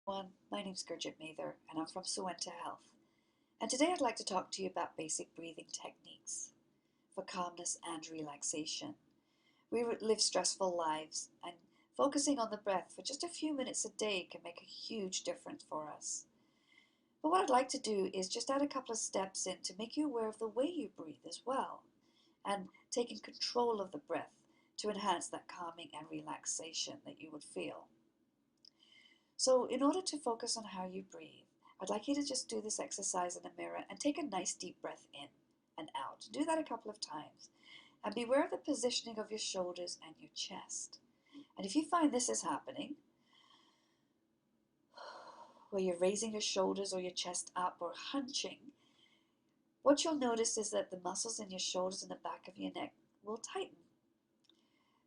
My name's Gurjit and I'm from SuentaHealth. And today I'd like to talk to you about basic breathing techniques for calmness and relaxation. We live stressful lives, and focusing on the breath for just a few minutes a day can make a huge difference for us. But what I'd like to do is just add a couple of steps in to make you aware of the way you breathe as well, and taking control of the breath to enhance that calming and relaxation that you would feel. So in order to focus on how you breathe, I'd like you to just do this exercise in a mirror and take a nice deep breath in and out. Do that a couple of times. And beware of the positioning of your shoulders and your chest. And if you find this is happening, where you're raising your shoulders or your chest up or hunching, what you'll notice is that the muscles in your shoulders and the back of your neck will tighten.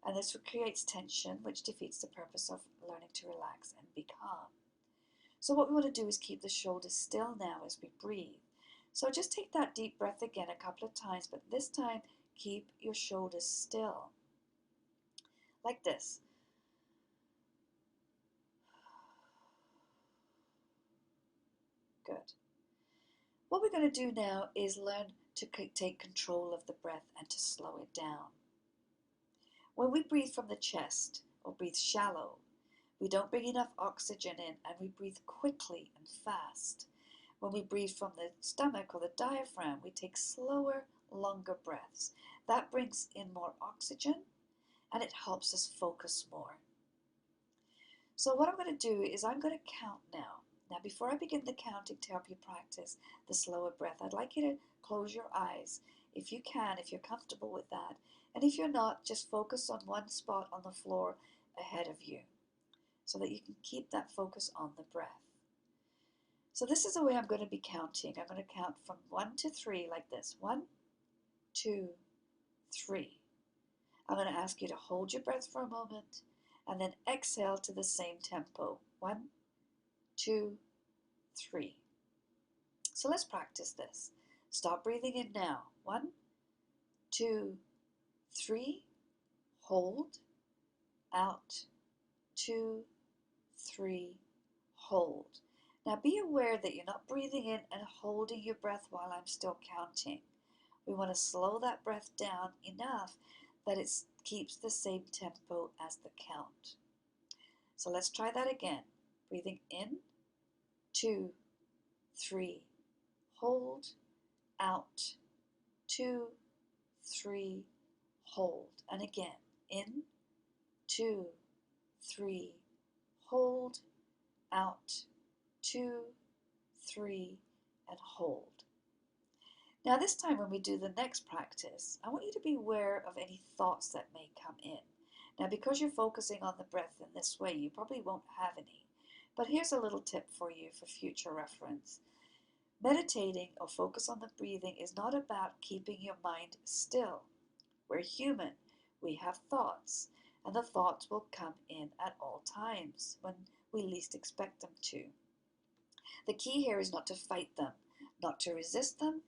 And this creates tension, which defeats the purpose of learning to relax and be calm. So what we want to do is keep the shoulders still now as we breathe. So just take that deep breath again a couple of times, but this time keep your shoulders still. Like this. Good. What we're going to do now is learn to take control of the breath and to slow it down. When we breathe from the chest or breathe shallow, we don't bring enough oxygen in and we breathe quickly and fast. When we breathe from the stomach or the diaphragm, we take slower, longer breaths. That brings in more oxygen and it helps us focus more. So what I'm going to do is I'm going to count now. Now before I begin the counting to help you practice the slower breath, I'd like you to close your eyes if you can, if you're comfortable with that. And if you're not, just focus on one spot on the floor ahead of you so that you can keep that focus on the breath. So this is the way I'm going to be counting. I'm going to count from 1 to 3 like this. 1, 2, 3. I'm going to ask you to hold your breath for a moment and then exhale to the same tempo. 1, 2, 3. So let's practice this. Stop breathing in now. 1, 2, 3. Hold. Out. 2, 3. Hold. Now be aware that you're not breathing in and holding your breath while I'm still counting. We want to slow that breath down enough that it keeps the same tempo as the count. So let's try that again. Breathing in, 2, 3. Hold, out, 2, 3. Hold. And again, in, 2, 3. Hold, out, 2, 3, and hold. Now this time when we do the next practice, I want you to be aware of any thoughts that may come in. Now because you're focusing on the breath in this way, you probably won't have any. But here's a little tip for you for future reference. Meditating or focus on the breathing is not about keeping your mind still. We're human. We have thoughts, and the thoughts will come in at all times when we least expect them to. The key here is not to fight them, not to resist them,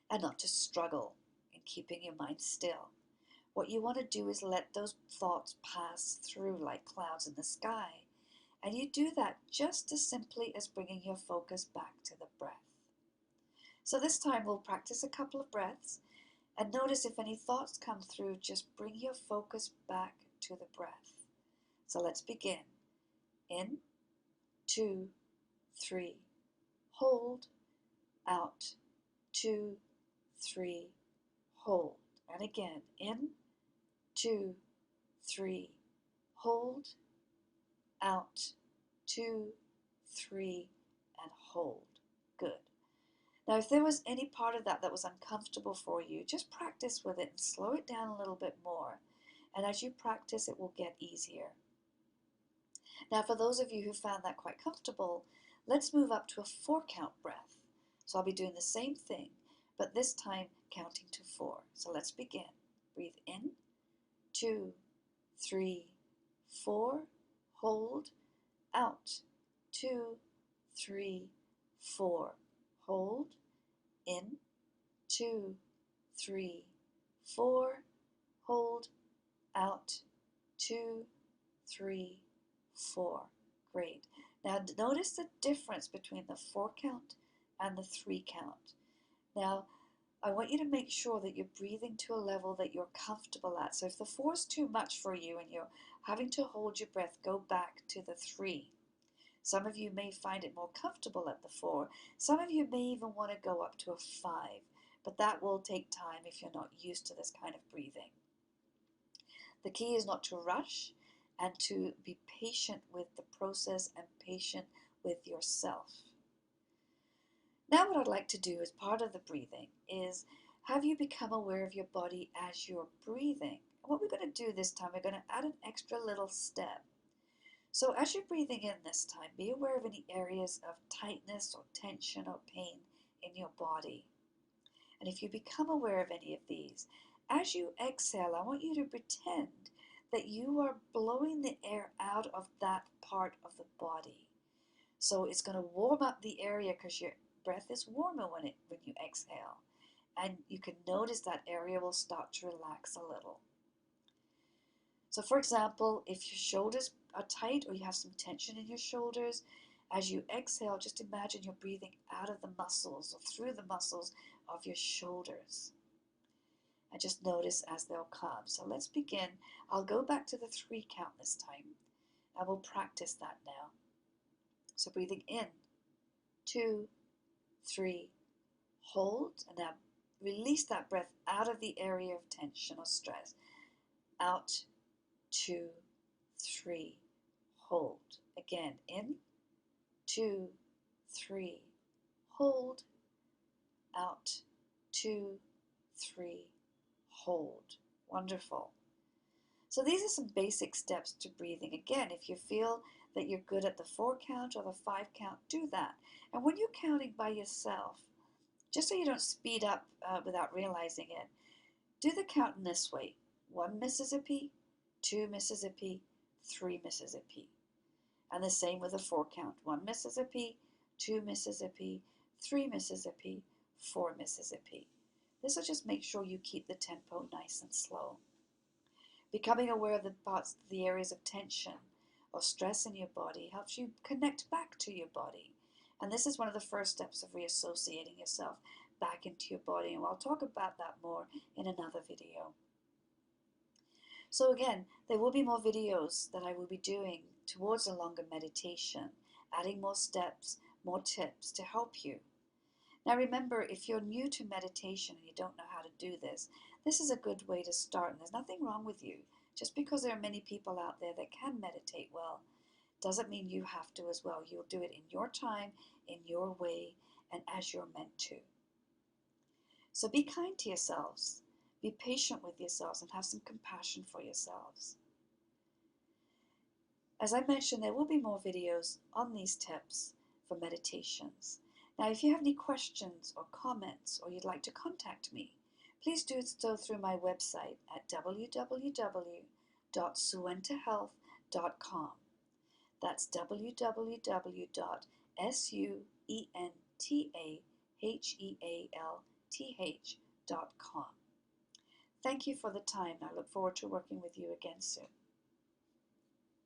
and not to struggle in keeping your mind still. What you want to do is let those thoughts pass through like clouds in the sky, and you do that just as simply as bringing your focus back to the breath. So this time we'll practice a couple of breaths, and notice if any thoughts come through, just bring your focus back to the breath. So let's begin. In, 2, 3. Hold, out, 2, 3. Hold. And again, in, 2, 3. Hold, out, 2, 3, and hold. Good. Now, if there was any part of that was uncomfortable for you, just practice with it and slow it down a little bit more. And as you practice, it will get easier. Now, for those of you who found that quite comfortable, let's move up to a 4-count breath. So I'll be doing the same thing, but this time counting to 4. So let's begin. Breathe in, 2, 3, 4. Hold, out, 2, 3, 4. Hold, in, 2, 3, 4. Hold, out, 2, 3, 4. Great. Now notice the difference between the 4 count and the 3 count. Now I want you to make sure that you're breathing to a level that you're comfortable at. So if the 4 is too much for you and you're having to hold your breath, go back to the 3. Some of you may find it more comfortable at the 4. Some of you may even want to go up to a 5, but that will take time if you're not used to this kind of breathing. The key is not to rush and to be patient with the process and patient with yourself. Now what I'd like to do as part of the breathing is have you become aware of your body as you're breathing. And what we're going to do this time, we're going to add an extra little step. So as you're breathing in this time, be aware of any areas of tightness or tension or pain in your body. And if you become aware of any of these, as you exhale, I want you to pretend that you are blowing the air out of that part of the body. So it's going to warm up the area because your breath is warmer when you exhale. And you can notice that area will start to relax a little. So for example, if your shoulders are tight or you have some tension in your shoulders, as you exhale, just imagine you're breathing out of the muscles or through the muscles of your shoulders. And just notice as they'll come. So let's begin. I'll go back to the 3 count this time. And we'll practice that now. So breathing in, 2, 3, hold, and now release that breath out of the area of tension or stress. Out, 2, 3, hold. Again, in, 2, 3, hold. Out, 2, 3, hold. Wonderful. So these are some basic steps to breathing. Again, if you feel that you're good at the 4 count or the 5 count, do that. And when you're counting by yourself, just so you don't speed up without realizing it, do the count in this way. 1 Mississippi, 2 Mississippi, 3 Mississippi. And the same with the 4 count. 1 Mississippi, 2 Mississippi, 3 Mississippi, 4 Mississippi. This will just make sure you keep the tempo nice and slow. Becoming aware of the parts, the areas of tension or stress in your body helps you connect back to your body. And this is one of the first steps of reassociating yourself back into your body. And I'll talk about that more in another video. So again, there will be more videos that I will be doing towards a longer meditation, adding more steps, more tips to help you. Now remember, if you're new to meditation and you don't know how to do this, this is a good way to start, and there's nothing wrong with you. Just because there are many people out there that can meditate well, doesn't mean you have to as well. You'll do it in your time, in your way, and as you're meant to. So be kind to yourselves, be patient with yourselves, and have some compassion for yourselves. As I mentioned, there will be more videos on these tips for meditations. Now, if you have any questions or comments, or you'd like to contact me, please do so through my website at www.SuentaHealth.com. That's www.SuentaHealth.com. Thank you for the time. I look forward to working with you again soon.